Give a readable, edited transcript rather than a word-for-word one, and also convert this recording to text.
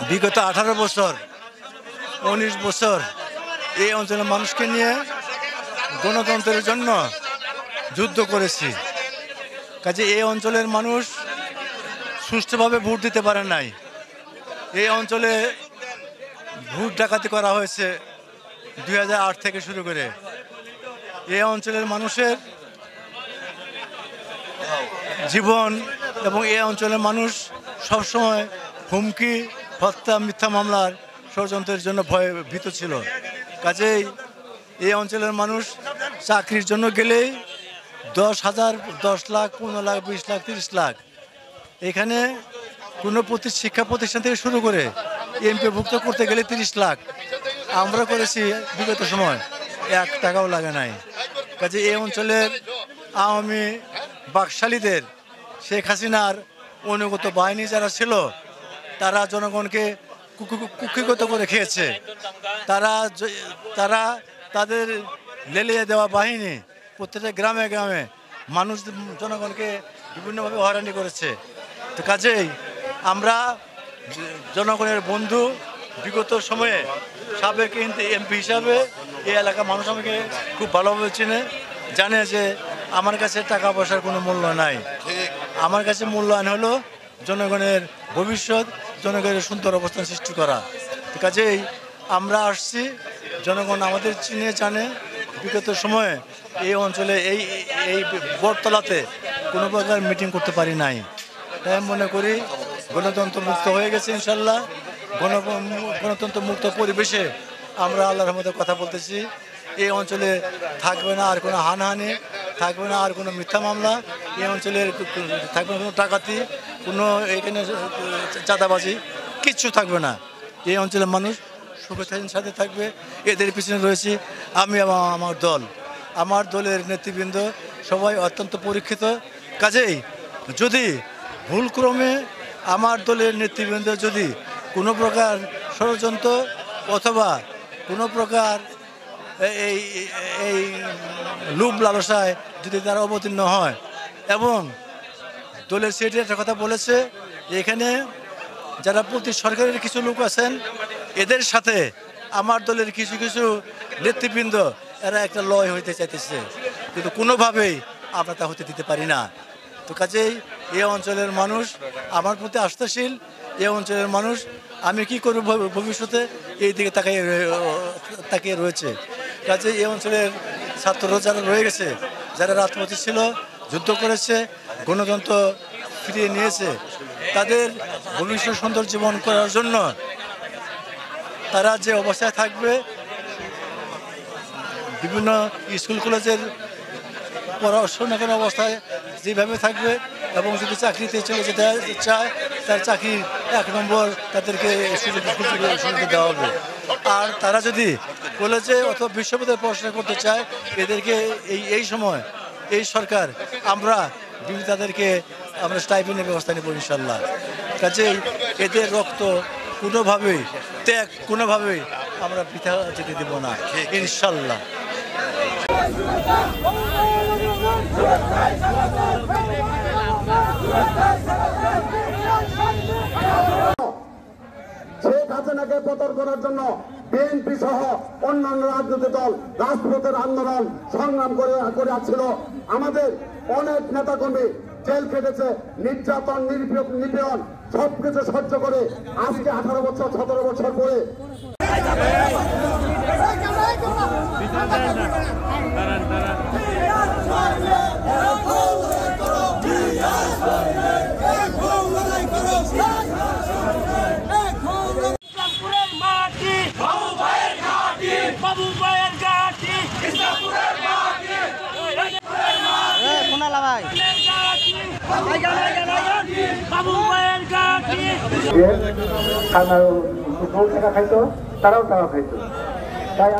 বিগত 18 বছর 19 বছর এই অঞ্চলের মানুষকে নিয়ে গণতন্ত্রের জন্য যুদ্ধ করেছি। কাজে এই অঞ্চলের মানুষ সুষ্ঠুভাবে ভোট দিতে পারে নাই। এই অঞ্চলে ভোট ডাকাতি করা হয়েছে 2008 থেকে শুরু করে। এই অঞ্চলের মানুষের জীবন এবং এই অঞ্চলের মানুষ সবসময় হুমকি, হত্যা, মিথ্যা মামলার ষড়যন্ত্রের জন্য ভীত ছিল। কাজেই এই অঞ্চলের মানুষ চাকরির জন্য গেলেই 10,000, 10 লাখ, 15 লাখ, 20 লাখ, 30 লাখ। এখানে কোনো শিক্ষা প্রতিষ্ঠান থেকে শুরু করে এমপিভুক্ত করতে গেলে 30 লাখ। আমরা করেছি বিগত সময় 1 টাকাও লাগে নাই। কাজে এই অঞ্চলের আওয়ামী বাকশালীদের, শেখ হাসিনার অনুগত বাহিনী যারা ছিল তারা জনগণকে কুক্ষিগত করে খেয়েছে। তারা তাদের লেলিয়ে দেওয়া বাহিনী প্রত্যেকটা গ্রামে গ্রামে মানুষ জনগণকে বিভিন্নভাবে হয়রানি করেছে। তো কাজেই আমরা জনগণের বন্ধু। বিগত সময়ে সাবেক এমপি হিসাবে এই এলাকার মানুষ আমাকে খুব ভালোভাবে চেনে, জানে যে আমার কাছে টাকা পয়সার কোনো মূল্য নাই। আমার কাছে মূল্যায়ন হলো জনগণের ভবিষ্যৎ, জনগণের সুন্দর অবস্থান সৃষ্টি করা। কাজেই আমরা আসছি, জনগণ আমাদের চিনে জানে। বিগত সময়ে এই অঞ্চলে এই বটতলাতে কোনো প্রকার মিটিং করতে পারি নাই। তাই আমি মনে করি গণতন্ত্র মুক্ত হয়ে গেছে ইনশাল্লাহ। গণতন্ত্র মুক্ত পরিবেশে আমরা আল্লাহর রহমতে কথা বলতেছি। এই অঞ্চলে থাকবে না আর কোনো হানাহানি, থাকবে না আর কোনো মিথ্যা মামলা, এই অঞ্চলের থাকবে না কোনো ডাকাতি, কোনো এখানে চাঁদাবাজি, কিচ্ছু থাকবে না। এই অঞ্চলের মানুষ সুখে সাথে থাকবে। এদের পিছনে রয়েছি আমি এবং আমার দলের নেতৃবৃন্দ সবাই অত্যন্ত পরীক্ষিত। কাজেই যদি ভুলক্রমে আমার দলের নেতৃবৃন্দ যদি কোনো প্রকার ষড়যন্ত্র অথবা কোনো প্রকার এই লোভ লালসায় যদি তারা অবতীর্ণ হয়, এবং দলের সেক্রেটারি একটা কথা বলেছে, এখানে যারা প্রতি সরকারের কিছু লোক আছেন এদের সাথে আমার দলের কিছু কিছু নেতৃবৃন্দ এরা একটা লয় হইতে চাইতেছে, কিন্তু কোনোভাবেই আমরা তা হতে দিতে পারি না। তো কাজেই এই অঞ্চলের মানুষ আমার প্রতি আস্থাশীল। এই অঞ্চলের মানুষ আমি কি করব ভবিষ্যতে এই দিকে তাকিয়ে রয়েছে। কাজেই এই অঞ্চলের ছাত্ররা যারা রয়ে গেছে, যারা রাজপথে ছিল, যুদ্ধ করেছে, গণতন্ত্র ফিরিয়ে নিয়েছে, তাদের ভবিষ্যৎ সুন্দর জীবন করার জন্য তারা যে অবস্থায় থাকবে, বিভিন্ন স্কুল কলেজের পড়াশোনার অবস্থায় যেভাবে থাকবে, এবং যদি চাকরিতে চলে যেতে চায় তার চাকরি 1 নম্বর তাদেরকে সুযোগ দেওয়া হবে। আর তারা যদি কলেজে অথবা বিশ্ববিদ্যালয়ে পড়াশোনা করতে চায় এদেরকে এই সময় এই সরকার আমরা তাদেরকে আমরা স্টাইপেন্ডের ব্যবস্থা নেব ইনশাল্লাহ। কাজেই এদের রক্ত কোনোভাবেই ত্যাগ কোনোভাবেই আমরা বৃথা যেতে দেব না ইনশাল্লাহ। শেখ হাসিনাকে পতন করার জন্য বিএনপি সহ অন্যান্য রাজনৈতিক দল রাজপথের আন্দোলন সংগ্রাম করে আসছিল। আমাদের অনেক নেতাকর্মী জেল খেটেছে, নির্যাতন নিপীড়ন সবকিছু সহ্য করে আজকে 18 বছর 17 বছর পরে খাইতো, তারাও টাকা খাইতো। তাই